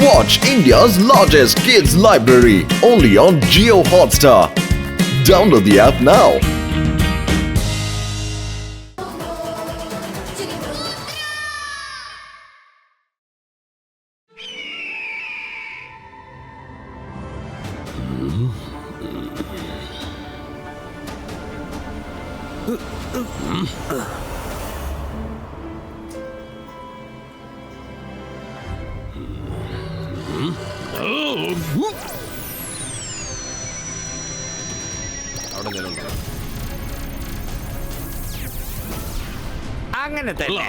Watch India's largest kids library only on Jio Hotstar. Download the app now. അങ്ങനെ തന്നെ.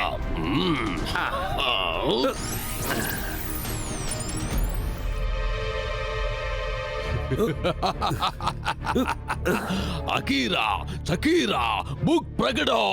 അകീറ ചകീറ book പ്രകടോ.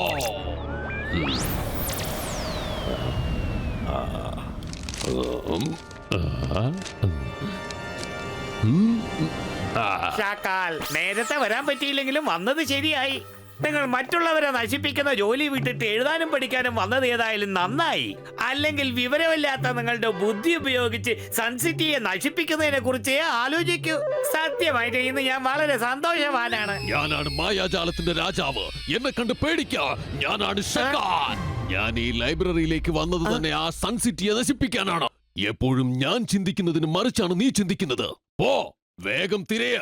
ഷാക്കാൽ, നേരത്തെ വരാൻ പറ്റിയില്ലെങ്കിലും വന്നത് ശരിയായി. നിങ്ങൾ മറ്റുള്ളവരെ നശിപ്പിക്കുന്ന ജോലി വിട്ടിട്ട് എഴുതാനും പഠിക്കാനും വന്നത് ഏതായാലും നന്നായി. അല്ലെങ്കിൽ വിവരമില്ലാത്ത നിങ്ങളുടെ ബുദ്ധി ഉപയോഗിച്ച് സൺസിറ്റിയെ നശിപ്പിക്കുന്നതിനെ കുറിച്ച് ആലോചിക്കൂ. സത്യമായിട്ട് ഇന്ന് ഞാൻ വളരെ സന്തോഷവാനാണ്. ഞാനാണ് മായാജാലത്തിന്റെ രാജാവ്. എന്നെ കണ്ട് പേടിക്കാ. ഞാനാണ് ഷകാൻ. ഞാൻ ഈ ലൈബ്രറിയിലേക്ക് വന്നത് തന്നെ ആ സൺസിറ്റിയെ നശിപ്പിക്കാനാണ്. എപ്പോഴും ഞാൻ ചിന്തിക്കുന്നതിന് മറിച്ചാണ് നീ ചിന്തിക്കുന്നത്. പോ, വേഗം തിരയ.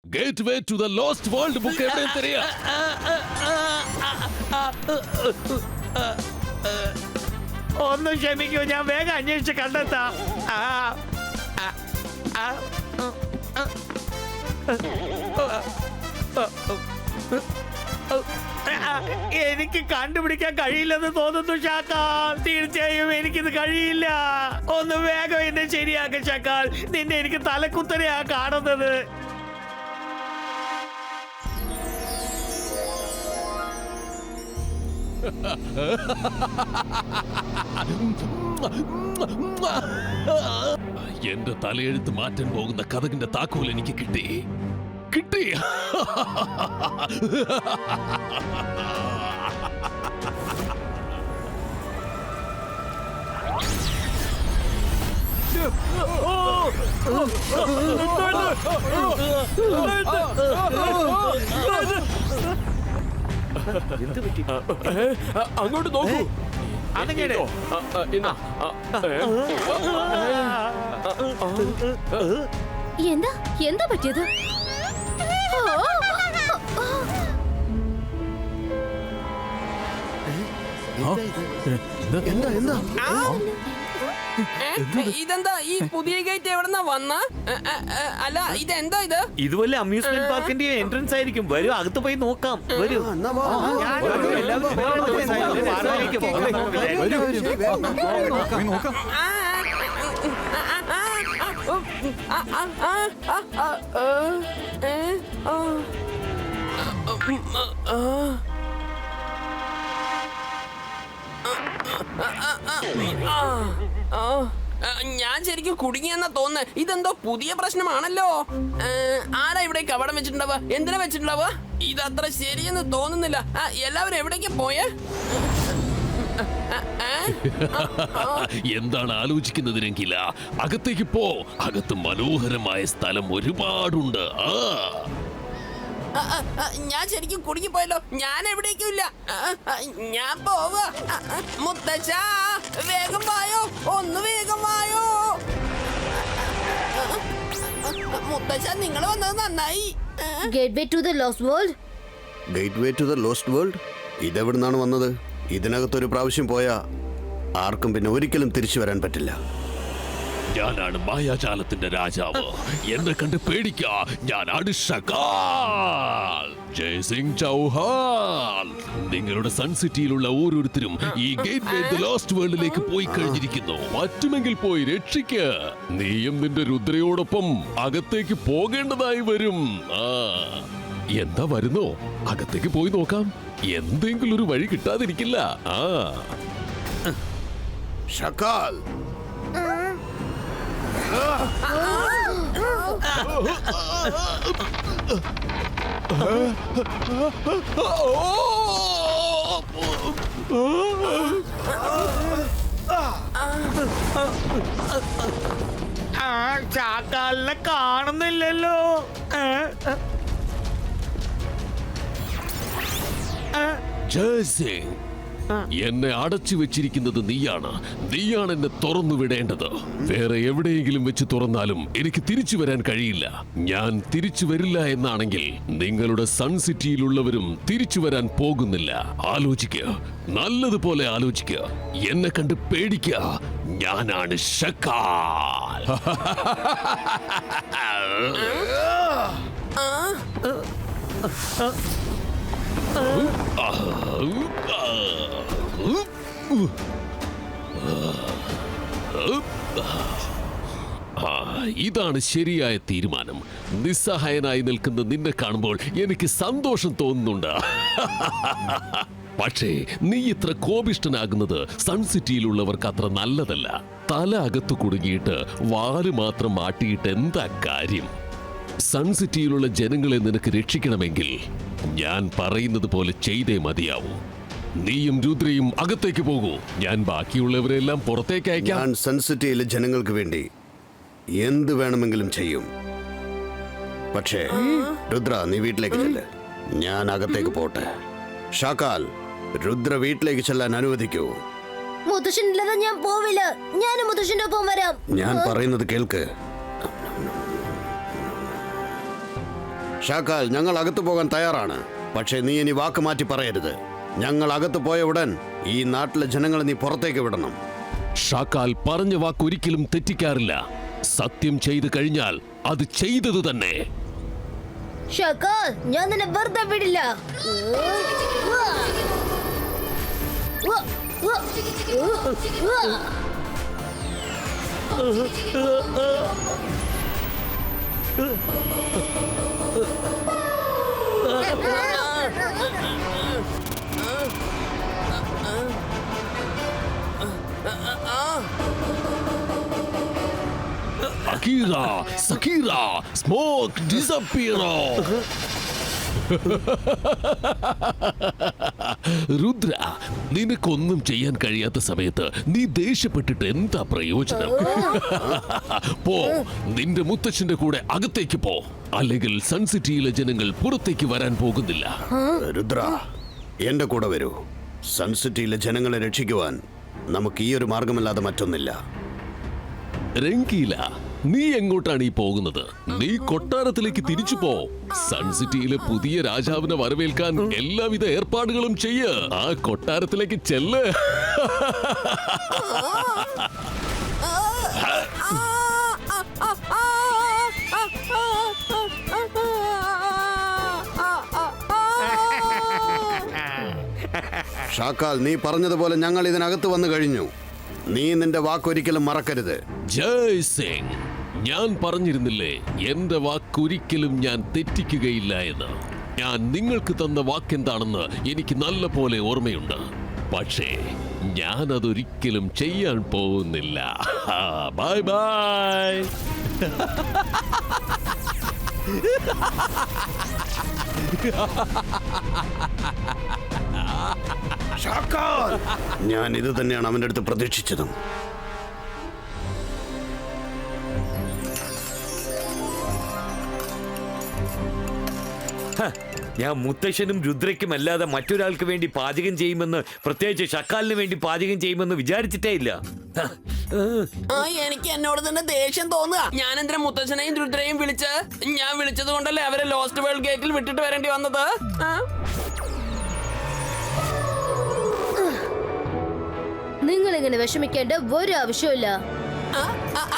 Gateway to the lost world book എവിടെ തിരയ. ഒന്ന് ക്ഷമിക്കൂ, ഞാൻ വേഗം അന്വേഷിച്ച് കണ്ടെത്താം. എനിക്ക് കണ്ടുപിടിക്കാൻ കഴിയില്ലെന്ന് തോന്നുന്നു ഷാക്കാൽ. തീർച്ചയായും എനിക്കിത് കഴിയില്ല. ഒന്ന് വേഗം എന്നെ ശരിയാക്ക ഷാക്കാൽ. നിന്നെ എനിക്ക് തലക്കുത്തനെയാ കാണുന്നത്. എന്റെ തലയെഴുത്ത് മാറ്റാൻ പോകുന്ന കഥകിന്റെ താക്കോൽ എനിക്ക് കിട്ടി. കിട്ടി. അങ്ങോട്ട് നോക്കൂ. എന്താ എന്താ പറ്റിയത്? ഇതെന്താ ഈ പുതിയ ഗേറ്റ് എവിടെന്നാ വന്ന? അല്ല ഇതെന്താ ഇത്? ഇതുപോലെ അമ്യൂസ്മെന്റ് പാർക്കിന്റെ എൻട്രൻസ് ആയിരിക്കും. വരൂ, അകത്ത് പോയി നോക്കാം. വരൂ. ഞാൻ ശരിക്കും കുടുങ്ങിയെന്നാ തോന്നുന്നത്. ഇതെന്തോ പുതിയ പ്രശ്നമാണല്ലോ. ആരാ ഇവിടെ കവടം വെച്ചിട്ടുണ്ടാവുക? എന്തിനാ വെച്ചിട്ടുണ്ടാവുക? ഇതത്ര ശരിയെന്ന് തോന്നുന്നില്ല. എല്ലാവരും എവിടേക്ക് പോയേ? എന്താണ് ആലോചിക്കുന്നതിനെങ്കില അകത്തേക്ക് പോ. അകത്ത് മനോഹരമായ സ്ഥലം ഒരുപാടുണ്ട്. ഞാൻ ശരിക്കും കുടുങ്ങിപ്പോയല്ലോ. ഞാൻ എവിടേക്കും ഇല്ല. ഞാൻ പോവാ. മുത്തച്ഛ, വേഗം വായോ, ഒന്ന് വേഗം വായോ. മുത്തച്ഛ, നിങ്ങൾ വന്നത് നന്നായി. Gateway to the lost world. Gateway to the lost world ഇതെവിടുന്നാണ് വന്നത്? ഇതിനകത്തൊരു പ്രാവശ്യം പോയാ ആർക്കും പിന്നെ ഒരിക്കലും തിരിച്ചു വരാൻ പറ്റില്ല. ഞാനാണ് മായാജാലത്തിന്റെ രാജാവ്. എന്നെ കണ്ട് പേടിക്കാ. ഞാനാണ് ഷകാൽ. ജയ്സിംഗ് ചൗഹാൻ. നിങ്ങളുടെ സൺസിറ്റിയിലുള്ള ഓരോരുത്തരും ഈ ഗേറ്റ് വേ ദ ലോസ്റ്റ് വേൾഡിലേക്ക് പോയി കഴിഞ്ഞിരിക്കുന്നു. പറ്റുമെങ്കിൽ പോയി രക്ഷിക്ക്. നീയും നിന്റെ രുദ്രയോടൊപ്പം അകത്തേക്ക് പോകേണ്ടതായി വരും. എന്താ വരുന്നോ? അകത്തേക്ക് പോയി നോക്കാം. എന്തെങ്കിലും ഒരു വഴി കിട്ടാതിരിക്കില്ല. ഷകാൽ, ചാക്കാലിനെ കാണുന്നില്ലല്ലോ. ജയ്സിംഗ്, എന്നെ അടച്ചു വെച്ചിരിക്കുന്നത് നീയാണ്. നീയാണ് എന്നെ തുറന്നു വിടേണ്ടത്. വേറെ എവിടെയെങ്കിലും വെച്ച് തുറന്നാലും എനിക്ക് തിരിച്ചു വരാൻ കഴിയില്ല. ഞാൻ തിരിച്ചു വരില്ല എന്നാണെങ്കിൽ നിങ്ങളുടെ സൺ സിറ്റിയിലുള്ളവരും തിരിച്ചു വരാൻ പോകുന്നില്ല. ആലോചിക്കുക, നല്ലതുപോലെ ആലോചിക്കുക. എന്നെ കണ്ട് പേടിക്കുക. ഞാനാണ് ഷക്കാൽ. ഇതാണ് ശരിയായ തീരുമാനം. നിസ്സഹായനായി നിൽക്കുന്ന നിന്നെ കാണുമ്പോൾ എനിക്ക് സന്തോഷം തോന്നുന്നുണ്ട്. പക്ഷേ നീ ഇത്ര കോപിഷ്ഠനാകുന്നത് സൺ സിറ്റിയിലുള്ളവർക്ക് അത്ര നല്ലതല്ല. തല അകത്തു കുടുങ്ങിയിട്ട് വാല് മാത്രം മാട്ടിയിട്ട് എന്താ കാര്യം? സൺ സിറ്റിയിലുള്ള ജനങ്ങളെ നിനക്ക് രക്ഷിക്കണമെങ്കിൽ ഞാൻ പറയുന്നത് പോലെ ചെയ്തേ മതിയാവൂ. നീയും രുദ്രയും അകത്തേക്ക് പോകൂ. ഞാൻ ബാക്കിയുള്ളവരെല്ലാം പുറത്തേക്ക് അയക്കാം. ഞാൻ സൺ സിറ്റിയിലെ ജനങ്ങൾക്ക് വേണ്ടി എന്ത് വേണമെങ്കിലും ചെയ്യും. പക്ഷേ രുദ്ര, നീ വീട്ടിലേക്ക് ചെല്ല്. ഞാൻ അകത്തേക്ക് പോട്ടെ. ഷാക്കാൽ, രുദ്ര വീട്ടിലേക്ക് ചെല്ലാൻ അനുവദിക്കൂ. മുത്തശ്ശനില്ലാതെ ഞാൻ പോവില്ല. ഞാനും മുത്തശ്ശന്റെ ഒപ്പം വരാം. ഞാൻ പറയുന്നത് കേൾക്ക്. ഷാക്കാൽ, ഞങ്ങൾ അകത്തു പോകാൻ തയ്യാറാണ്. പക്ഷേ നീ ഇനി വാക്ക് മാറ്റി പറയരുത്. ഞങ്ങൾ അകത്ത് പോയ ഉടൻ ഈ നാട്ടിലെ ജനങ്ങളെ നീ പുറത്തേക്ക് വിടണം. ഷാക്കാൽ പറഞ്ഞ വാക്ക് ഒരിക്കലും തെറ്റിക്കാറില്ല. സത്യം ചെയ്തു കഴിഞ്ഞാൽ അത് ചെയ്തത് തന്നെ. ഷക്കാൽ, ഞാൻ നിന്നെ വെറുതെ വിടില്ല. Akira, Sakira, smoke, disappear. Rudra, നിനക്കൊന്നും ചെയ്യാൻ കഴിയാത്ത സമയത്ത് നീ ദേഷ്യപ്പെട്ടിട്ട് എന്താ പ്രയോജനം? പോ, നിന്റെ മുത്തച്ഛന്റെ കൂടെ അകത്തേക്ക് പോ. അല്ലെങ്കിൽ സൺ സിറ്റിയിലെ ജനങ്ങൾ പുറത്തേക്ക് വരാൻ പോകുന്നില്ല. രുദ്ര, എന്റെ കൂടെ വരൂ. സൺ സിറ്റിയിലെ ജനങ്ങളെ രക്ഷിക്കുവാൻ നമുക്ക് ഈ ഒരു മാർഗമല്ലാതെ മറ്റൊന്നില്ല. രംഗീല, നീ എങ്ങോട്ടാണ് ഈ പോകുന്നത്? നീ കൊട്ടാരത്തിലേക്ക് തിരിച്ചു പോ. സൺ സിറ്റിയിലെ പുതിയ രാജാവിനെ വരവേൽക്കാൻ എല്ലാവിധ ഏർപ്പാടുകളും ചെയ്യ്. ആ കൊട്ടാരത്തിലേക്ക് ചെല്ല്. ഷാക്കാൽ, നീ പറഞ്ഞതുപോലെ ഞങ്ങൾ ഇതിനകത്ത് വന്നു കഴിഞ്ഞു. നീ നിന്റെ വാക്കൊരിക്കലും മറക്കരുത്. ജയ് സിംഗ്, ഞാൻ പറഞ്ഞിരുന്നില്ലേ എന്റെ വാക്കൊരിക്കലും ഞാൻ തെറ്റിക്കുകയില്ല എന്ന്. ഞാൻ നിങ്ങൾക്ക് തന്ന വാക്കെന്താണെന്ന് എനിക്ക് നല്ല പോലെ ഓർമ്മയുണ്ട്. പക്ഷേ ഞാൻ അതൊരിക്കലും ചെയ്യാൻ പോകുന്നില്ല. Bye bye. ഞാൻ ഇത് തന്നെയാണ് അവന്റെ അടുത്ത് പ്രതീക്ഷിച്ചതും. ഞാൻ മുത്തശ്ശനും രുദ്രയ്ക്കും അല്ലാതെ മറ്റൊരാൾക്ക് വേണ്ടി പാചകം ചെയ്യുമെന്ന്, പ്രത്യേകിച്ച് ഷക്കാലിന് വേണ്ടി പാചകം ചെയ്യുമെന്ന് വിചാരിച്ചിട്ടേ ഇല്ല. എനിക്ക് എന്നോട് തന്നെ ദേഷ്യം തോന്നുക. ഞാൻ എന്തിനാ മുത്തച്ഛനെയും രുദ്രയും വിളിച്ച്? ഞാൻ വിളിച്ചത് കൊണ്ടല്ലേ അവരെ ലോസ്റ്റ് വേൾഡ് ഗേറ്റിൽ വിട്ടിട്ട് വരേണ്ടി വന്നത്. നിങ്ങൾ ഇങ്ങനെ വിഷമിക്കേണ്ട ഒരു ആവശ്യമില്ല.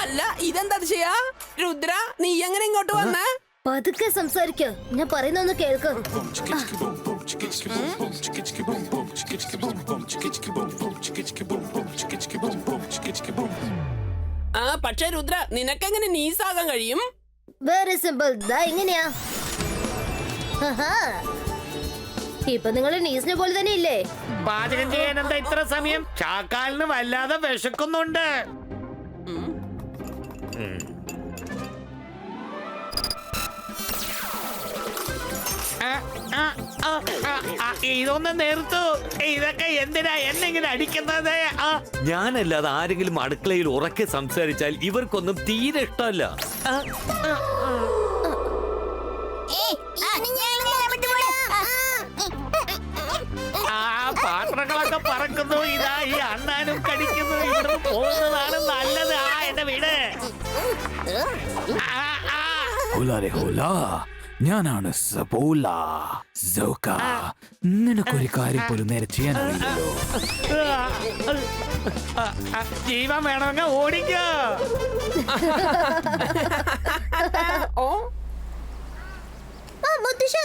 അല്ല, ഇതെന്താ ചെയ്യാ? രുദ്ര, നീ എങ്ങനെ ഇങ്ങോട്ട് വന്നേ? പതുക്കെ സംസാരിക്ക. ഞാൻ പറയുന്നൊന്ന് കേൾക്ക്. പക്ഷേ രുദ്ര, നിനക്കെങ്ങനെ നീസാകാൻ കഴിയും? Very simple. ദാ ഇങ്ങനെയാ. ഇപ്പൊ നിങ്ങൾ നീസിനെ പോലെ തന്നെ ഇല്ലേ? പാചകം ചെയ്യാൻ എന്താ ഇത്ര സമയം? ചാക്കാലിന് വല്ലാതെ വിശക്കുന്നുണ്ട്. ഇതൊന്ന് നിർത്തൂ. ഇതൊക്കെ എന്തിനാ എന്നെങ്ങനെ അടിക്കുന്നത്? ഞാനല്ലാതെ ആരെങ്കിലും അടുക്കളയിൽ ഉറക്കെ സംസാരിച്ചാൽ ഇവർക്കൊന്നും തീരെ ഇഷ്ടമല്ല. പാത്രങ്ങളൊക്കെ പറക്കുന്നു. ഇതാ ഈ അണ്ണാനും കടിക്കുന്നു. ഇവിടെ പോകുന്നതാണ് നല്ലത്. എന്റെ വീട്. ഞാനാണ് സബോല സോക്ക. നിനക്കൊരു കാര്യം പോലും നേരെ ചെയ്യാൻ അറിയില്ലല്ലോ. ജീവൻ വേണമെങ്കിൽ ഓടിക്കോ.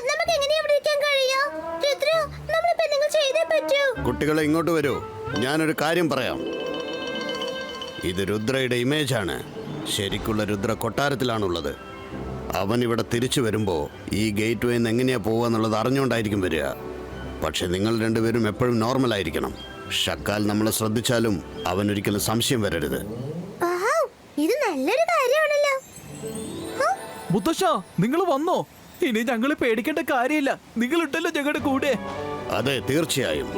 നമുക്ക് എങ്ങനെയാ ഇവിടെ ഇരിക്കാൻ കഴിയാ? രുദ്ര, നമ്മളിപ്പോ എന്തെങ്കിലും ചെയ്തേ പറ്റൂ. കുട്ടികളെ ഇങ്ങോട്ട് വരൂ, ഞാനൊരു കാര്യം പറയാം. ഇത് രുദ്രയുടെ ഇമേജാണ്. ശരിക്കുള്ള രുദ്ര കൊട്ടാരത്തിലാണുള്ളത്. അവൻ ഇവിടെ തിരിച്ചു വരുമ്പോൾ ഈ ഗേറ്റ് വേന്ന് എങ്ങനെയാ പോവുക എന്നുള്ളത് അറിഞ്ഞുകൊണ്ടായിരിക്കും വരിക. പക്ഷെ നിങ്ങൾ രണ്ടുപേരും എപ്പോഴും നോർമൽ ആയിരിക്കണം. ഷക്കാൽ നമ്മളെ ശ്രദ്ധിച്ചാലും അവനൊരിക്കലും സംശയം വരരുത്. ഇത് നല്ലൊരു കാര്യമാണല്ലോ. മുത്തശ്ശ, നിങ്ങൾ വന്നോ? ഇനി ഞങ്ങള് പേടിക്കേണ്ട കാര്യമില്ല. നിങ്ങൾ ഉണ്ടല്ലോ ഞങ്ങളുടെ കൂടെ. അതെ, തീർച്ചയായും.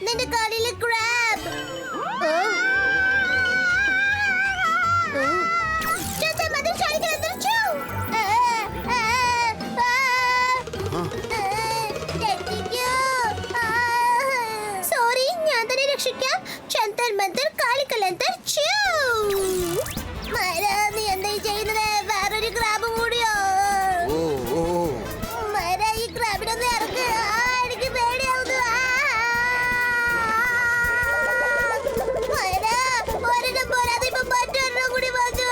നിന്റെ കാലിലെ ക്രാബ്. സോറി, ഞാൻ തന്നെ രക്ഷിക്കാം. ചന്തർ മന്തർ കാളിക്കലന്തർ ചൂ. നീ എന്താ ചെയ്യുന്നത്? വേറൊരു ക്രാബും കൂടിയോ? ഈ ക്രാബിനൊന്ന് ഇറക്ക്. എനിക്ക് പേടിയാവുന്നു. ഒരെണ്ണം പോരാതെ ഇപ്പൊ മറ്റൊരെണ്ണം കൂടി വന്നു.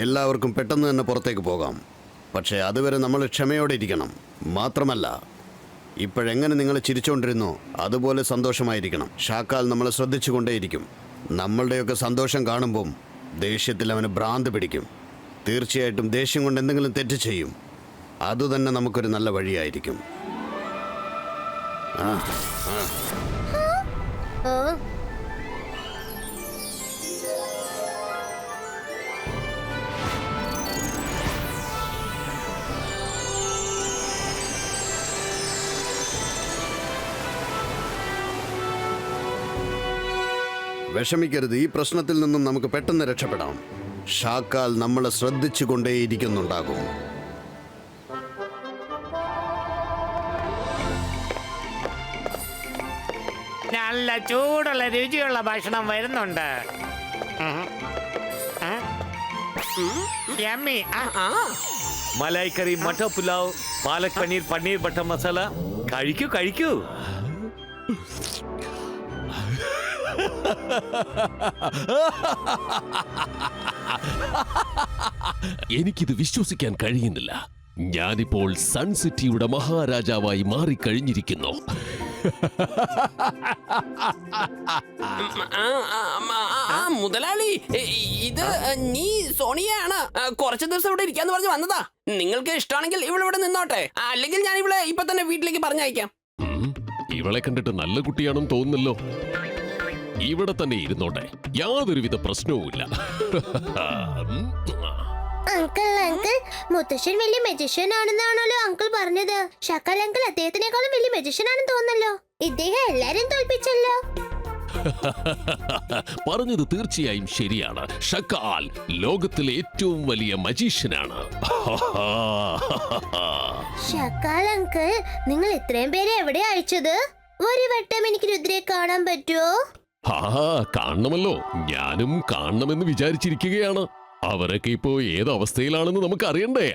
എല്ലാവർക്കും പെട്ടെന്ന് തന്നെ പുറത്തേക്ക് പോകാം. പക്ഷേ അതുവരെ നമ്മൾ ക്ഷമയോടെ ഇരിക്കണം. മാത്രമല്ല, ഇപ്പോഴെങ്ങനെ നിങ്ങൾ ചിരിച്ചുകൊണ്ടിരുന്നോ അതുപോലെ സന്തോഷമായിരിക്കണം. ഷാക്കാൽ നമ്മളെ ശ്രദ്ധിച്ചുകൊണ്ടേയിരിക്കും. നമ്മളുടെയൊക്കെ സന്തോഷം കാണുമ്പം ദേഷ്യത്തിൽ അവന് ഭ്രാന്ത് പിടിക്കും. തീർച്ചയായിട്ടും ദേഷ്യം കൊണ്ട് എന്തെങ്കിലും തെറ്റ് ചെയ്യും. അതുതന്നെ നമുക്കൊരു നല്ല വഴിയായിരിക്കും. വിഷമിക്കരുത്. ഈ പ്രശ്നത്തിൽ നിന്നും നമുക്ക് പെട്ടെന്ന് രക്ഷപ്പെടാം. ഷാക്കാൽ നമ്മളെ ശ്രദ്ധിച്ചുകൊണ്ടേയിരിക്കുന്നുണ്ടാകും. നല്ല ചൂടുള്ള രുചിയുള്ള ഭക്ഷണം വരുന്നുണ്ട്. യമ്മി. മലായ് കറി, മട്ടർ പുലാവ്, പാലക് പനീർ, പനീർ ബട്ടർ മസാല. കഴിക്കൂ കഴിക്കൂ. എനിക്കിത് വിശ്വസിക്കാൻ കഴിയുന്നില്ല. ഞാനിപ്പോൾ സൺ സിറ്റിയുടെ മഹാരാജാവായി മാറിക്കഴിഞ്ഞിരിക്കുന്നു. മുതലാളി, ഇത് നീ സോണിയാണ്. കുറച്ചു ദിവസം ഇവിടെ ഇരിക്കാന്ന് പറഞ്ഞ് വന്നതാ. നിങ്ങൾക്ക് ഇഷ്ടമാണെങ്കിൽ ഇവിടെ നിന്നോട്ടെ. അല്ലെങ്കിൽ ഞാൻ ഇവിടെ ഇപ്പൊ തന്നെ വീട്ടിലേക്ക് പറഞ്ഞയക്കാം. ഇവളെ കണ്ടിട്ട് നല്ല കുട്ടിയാണെന്ന് തോന്നുന്നല്ലോ. ഇവിടെ തന്നെ ഇരുന്നോട്ടെ, യാതൊരുവിധ പ്രശ്നവുമില്ല. അങ്കിൾ അങ്കിൾ, മുത്തശ്ശൻ വലിയ മെജിഷ്യൻ ആണെന്നാണല്ലോ അങ്കിൾ പറഞ്ഞത്. ഷക്കാൽ അങ്കിൾ അദ്ദേഹത്തിനേക്കാളും വലിയ മെജിഷ്യൻ ആണെന്ന് തോന്നല്ലോ. ഇദ്ദേഹം എല്ലാരും തോൽപ്പിച്ചല്ലോ. പറഞ്ഞത് തീർച്ചയായും ശരിയാണ്. ഷക്കാൽ ലോകത്തിലെ ഏറ്റവും വലിയ മജീഷ്യനാണ്. ഷക്കാൽ അങ്കിൾ, നിങ്ങൾ ഇത്രയും പേരെ എവിടെ അയച്ചത്? ഒരു വട്ടം എനിക്ക് രുദ്രയെ കാണാൻ പറ്റുമോ? കാണണമല്ലോ. ഞാനും കാണണമെന്ന് വിചാരിച്ചിരിക്കുകയാണ്. അവരൊക്കെ ഇപ്പോ ഏത് അവസ്ഥയിലാണെന്ന് നമുക്ക് അറിയണ്ടേ?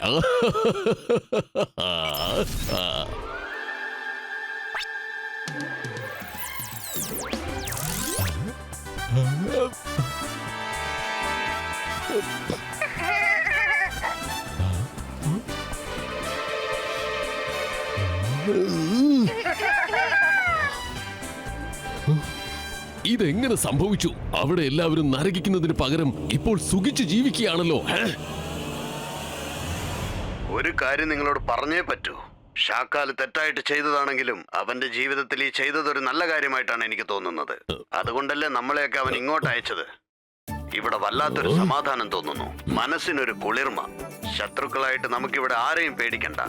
ഇതെങ്ങനെ സംഭവിച്ചു? അവിടെ എല്ലാവരും നരകിക്കുന്നതിന് പകരം ഇപ്പോൾ സുഖിച്ച് ജീവിക്കുകയാണല്ലോ. ഒരു കാര്യം നിങ്ങളോട് പറഞ്ഞേ പറ്റൂ. ഷാക്കാൽ തെറ്റായിട്ട് ചെയ്തതാണെങ്കിലും അവന്റെ ജീവിതത്തിൽ ഈ ചെയ്തതൊരു നല്ല കാര്യമായിട്ടാണ് എനിക്ക് തോന്നുന്നത്. അതുകൊണ്ടല്ലേ നമ്മളെയൊക്കെ അവൻ ഇങ്ങോട്ട് അയച്ചത്. ഇവിടെ വല്ലാത്തൊരു സമാധാനം തോന്നുന്നു, മനസ്സിനൊരു കുളിർമ. ശത്രുക്കളായിട്ട് നമുക്കിവിടെ ആരെയും പേടിക്കണ്ട.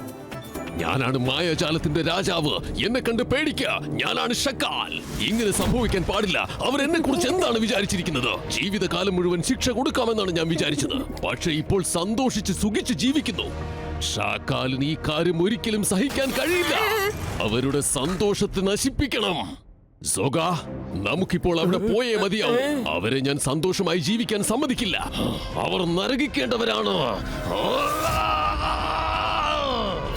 ഞാനാണ് മായാജാലത്തിന്റെ രാജാവ്. എന്നെ കണ്ട് പേടിക്ക. ഞാനാണ് ഷക്കാൽ. ഇങ്ങനെ സംഭവിക്കാൻ പാടില്ല. അവർ എന്നെ കുറിച്ച് എന്താണ് വിചാരിച്ചിരിക്കുന്നത്? ജീവിതകാലം മുഴുവൻ ശിക്ഷ കൊടുക്കാമെന്നാണ് ഞാൻ വിചാരിച്ചത്. പക്ഷെ ഇപ്പോൾ സന്തോഷിച്ച് സുഖിച്ച് ജീവിക്കുന്നു. ഷാക്കാലിന് ഈ കാര്യം ഒരിക്കലും സഹിക്കാൻ കഴിയില്ല. അവരുടെ സന്തോഷത്തെ നശിപ്പിക്കണം. സോഗ, നമുക്കിപ്പോൾ അവിടെ പോയേ മതിയാവും. അവരെ ഞാൻ സന്തോഷമായി ജീവിക്കാൻ സമ്മതിക്കില്ല. അവർ നരകിക്കേണ്ടവരാണ്.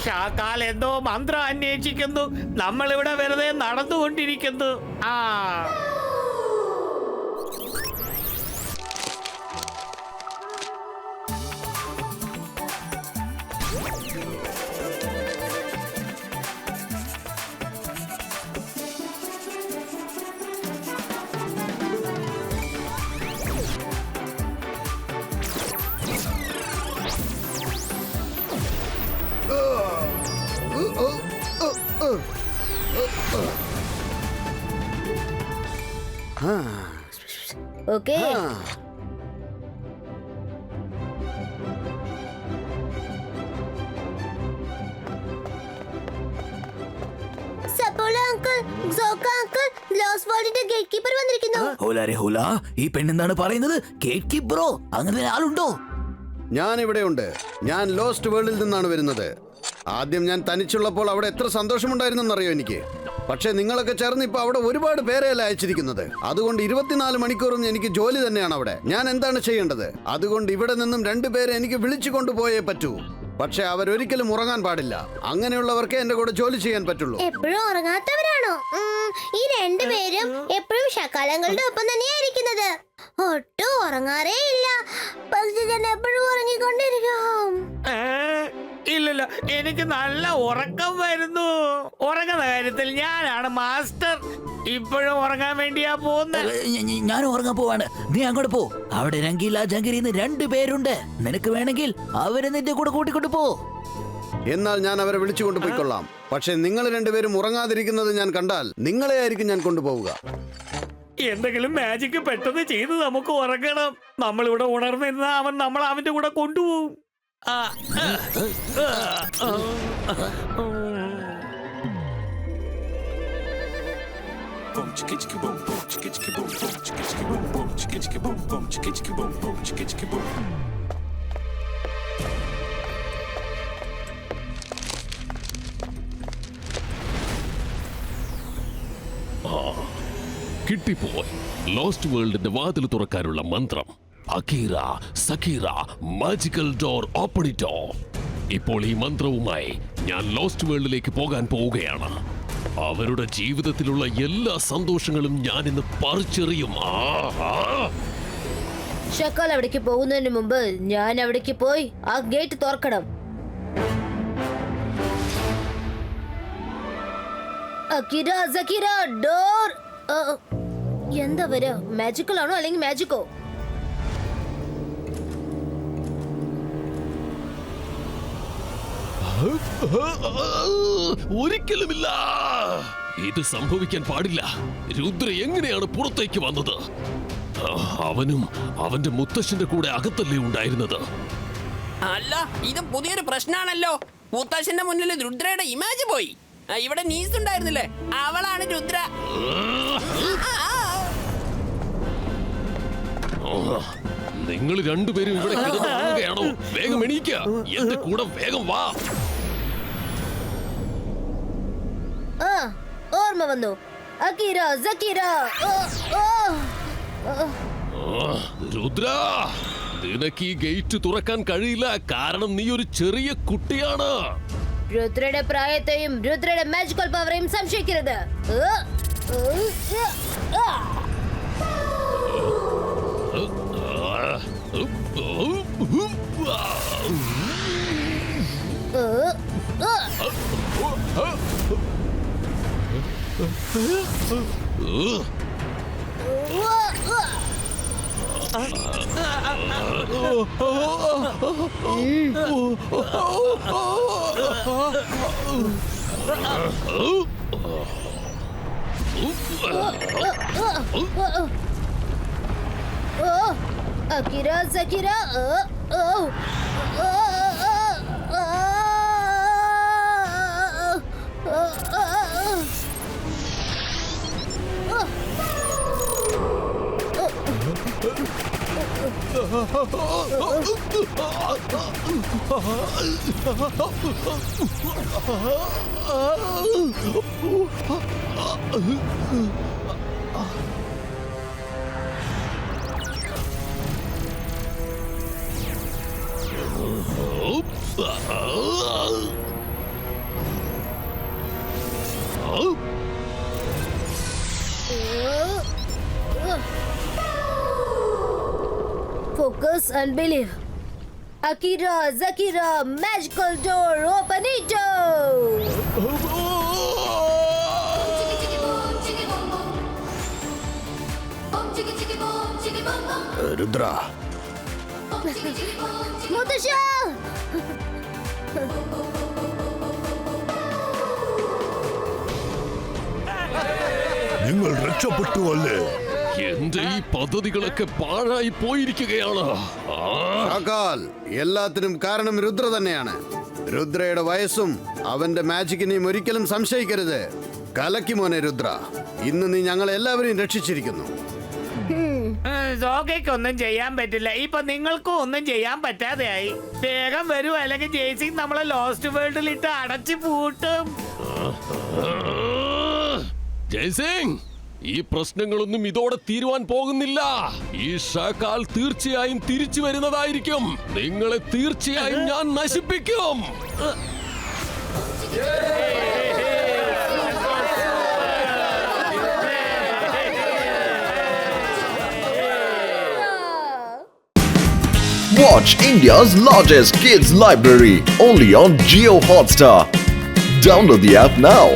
ഷാക്കാൽ എന്തോ മന്ത്രം അന്വേഷിക്കുന്നു. നമ്മളിവിടെ വെറുതെ നടന്നുകൊണ്ടിരിക്കുന്നു. ആ ഓക്കേ. സപ്പോള അങ്കിൾ, സോക്ക അങ്കിൾ, ലോസ്റ്റ് വേൾഡിന്റെ ഗേറ്റ് കീപ്പർ വന്നിരിക്കുന്നു. ഹോലാരെ ഹോല, ഈ പെണ്ണെന്താണ് പറയുന്നത്? ഗേറ്റ് കീപ്പറോ? അങ്ങനെ ആളുണ്ടോ? ഞാൻ ഇവിടെ ഉണ്ട്. ഞാൻ ലോസ്റ്റ് വേൾഡിൽ നിന്നാണ് വരുന്നത്. ആദ്യം ഞാൻ തനിച്ചുള്ളപ്പോൾ അവിടെ എത്ര സന്തോഷമുണ്ടായിരുന്നെന്നറിയോ എനിക്ക്. പക്ഷെ നിങ്ങളൊക്കെ ചേർന്ന് ഇപ്പൊ അവിടെ ഒരുപാട് പേരെയല്ല അയച്ചിരിക്കുന്നത്. അതുകൊണ്ട് 24 മണിക്കൂറും എനിക്ക് ജോലി തന്നെയാണ് അവിടെ. ഞാൻ എന്താണ് ചെയ്യേണ്ടത്? അതുകൊണ്ട് ഇവിടെ നിന്നും 2 പേരെ എനിക്ക് വിളിച്ചു കൊണ്ടുപോയേ പറ്റൂ. പക്ഷെ അവരൊരിക്കലും ഉറങ്ങാൻ പാടില്ല. അങ്ങനെയുള്ളവർക്കേ എന്റെ കൂടെ ജോലി ചെയ്യാൻ പറ്റുള്ളൂ. എപ്പോഴും ഉറങ്ങാത്തവരാണോ? ഈ 2 പേരും എപ്പോഴും ഷക്കാലങ്ങളുടെ ഒപ്പം തന്നെയായിരിക്കുന്നത്. ഒട്ടും ഉറങ്ങാറേ ഇല്ല. പക്ഷെ ഞാൻ എപ്പോഴും ഉറങ്ങിക്കൊണ്ടിരിക്കും. ഇല്ലല്ലോ, എനിക്ക് നല്ല ഉറക്കം വരുന്നു. ഉറങ്ങുന്ന കാര്യത്തിൽ ഞാനാണ് മാസ്റ്റർ. ഇപ്പോഴും ഉറങ്ങാൻ വേണ്ടിയാ പോകുന്നത്. ഞാൻ ഉറങ്ങാൻ പോവാണ്. നീ അങ്ങോട്ട് പോ. അവിടെ രംഗീല ജംഗിരിന്ന് 2 പേരുണ്ട്. നിനക്ക് വേണമെങ്കിൽ അവരെ നിന്റെ കൂടെ കൂട്ടിക്കൊണ്ട് പോ. എന്നാൽ ഞാൻ അവരെ വിളിച്ചു കൊണ്ടുപോയിക്കൊള്ളാം. പക്ഷെ നിങ്ങൾ 2 പേരും ഉറങ്ങാതിരിക്കുന്നത് ഞാൻ കണ്ടാൽ നിങ്ങളെ ആയിരിക്കും ഞാൻ കൊണ്ടുപോവുക. എന്തെങ്കിലും മാജിക് പെട്ടെന്ന് ചെയ്ത് നമുക്ക് ഉറങ്ങണം. നമ്മളിവിടെ ഉണർന്നിരുന്ന അവൻ നമ്മൾ അവന്റെ കൂടെ കൊണ്ടുപോകും. കിട്ടിപ്പോയി. ലോസ്റ്റ് വേൾഡിന്റെ വാതിൽ തുറക്കാനുള്ള മന്ത്രം. അക്കീറ സക്കീറ മാജിക്കൽ ഡോർ ഓപ്പണിറ്റോ. ഇപ്പോൾ ഈ മന്ത്രവുമായി ഞാൻ ലോസ്റ്റ് വേൾഡിലേക്ക് പോകാൻ പോവുകയാണ്. അവരുടെ ജീവിതത്തിലുള്ള എല്ലാ സന്തോഷങ്ങളും ഞാൻ ഇന്ന് പറിച്ചെറിയും. ഷക്കാൽ അവിടേക്ക് പോകുന്നതിന് മുമ്പ് ഞാൻ അവിടേക്ക് പോയി ആ ഗേറ്റ് തുറക്കണം. Akira സക്കിര door. എന്താ വരാ? മാജിക്കൽ ആണോ അല്ലെങ്കിൽ മാജിക്കോ? ഒരിക്കലുമില്ല. ഇത് സംഭവിക്കാൻ പാടില്ല. രുദ്ര എങ്ങനെയാണ് പുറത്തേക്ക് വന്നത്? അവനും അവന്റെ മുത്തശ്ശന്റെ കൂടെ അകത്തല്ലേ ഉണ്ടായിരുന്നത്? അല്ല, ഇത് പുതിയൊരു പ്രശ്നമാണല്ലോ. മുത്തശ്ശന്റെ മുന്നിൽ രുദ്രയുടെ ഇമേജ് പോയി. ഇവിടെ നീസ് ഉണ്ടായിരുന്നില്ലേ, അവളാണ് രുദ്ര. നിങ്ങൾ 2 പേരും ഇവിടെ കിടന്നുറങ്ങുകയാണോ? വേഗം എണീക്ക. എന്റെ കൂടെ വേഗം വാ. ഓർമ്മ വന്നു. അക്കിര സക്കിര. രുദ്ര, നിനക്ക് ഈ ഗേറ്റ് തുറക്കാൻ കഴിയില്ല. കാരണം നീ ഒരു ചെറിയ കുട്ടിയാണ്. രുദ്രയുടെ പ്രായത്തെയും രുദ്രയുടെ magical പവറേയും സംശയിക്കരുത്. Akira, Zakira. Focus and believe. Akira, Zakira, magical door, open it! Rudra മുത്തശ്ശ! നിങ്ങൾ രക്ഷപ്പെട്ടു അല്ലേ? എന്റെ ഈ പദ്ധതികളൊക്കെ പാഴായി പോയിരിക്കുകയാണ്. ഷാക്കാൽ, എല്ലാത്തിനും കാരണം രുദ്ര തന്നെയാണ്. രുദ്രയുടെ വയസ്സും അവന്റെ മാജിക്കിനെയും ഒരിക്കലും സംശയിക്കരുത്. കലക്കി മോനെ രുദ്ര, ഇന്ന് നീ ഞങ്ങളെ എല്ലാവരെയും രക്ഷിച്ചിരിക്കുന്നു. സോഗയ്ക്കൊന്നും ചെയ്യാൻ പറ്റില്ല. ഇപ്പൊ നിങ്ങൾക്കും ഒന്നും ചെയ്യാൻ പറ്റാതെയായി. വേഗം വരൂ, അല്ലെങ്കിൽ ജെയ്സിങ് നമ്മളെ ലോസ്റ്റ് വേൾഡിലിട്ട് അടച്ചു പൂട്ടും. ജയ്സിംഗ്, ഈ പ്രശ്നങ്ങളൊന്നും ഇതോടെ തീരുവാൻ പോകുന്നില്ല. ഈ ഷാക്കാൽ തീർച്ചയായും തിരിച്ചു വരുന്നതായിരിക്കും. നിങ്ങളെ തീർച്ചയായും ഞാൻ നശിപ്പിക്കും. Watch India's largest kids library only on Jio Hotstar. Download the app now.